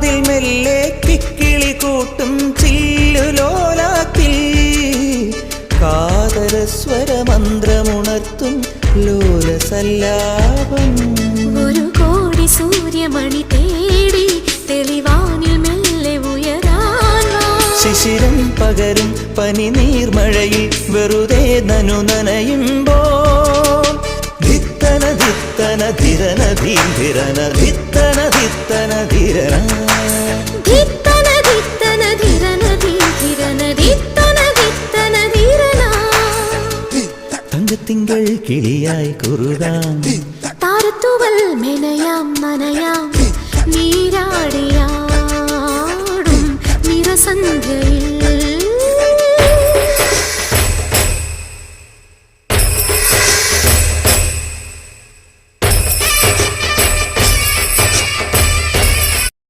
കാതിൽ മെല്ലെ കിക്കിളി കൂട്ടും ചില്ലുലോലാക്കിൽ കാതരസ്വരമന്ത്രമുണർത്തും ലോലസല്ലാപം. ഒരു കോടി സൂര്യമണി തേടി തെളിവാനിൽ മെല്ലെ ഉയരാൻ ശിശിരം പകരും പനി നീർമഴയിൽ വെറുതെ നനു നനയുമ്പോൾ ധിത്തന ധിത്തന ധിരന ധീരന ധിത്തന ധിത്തന ധിരന ധിത്തന ധിത്തന ധിരന ധിരന ധിത്തന ധിത്തന ധിരന. തങ്കത്തിങ്കൾ കിളിയായി കുറുകാം താരത്തൂവൽ മെനയാം നനയാം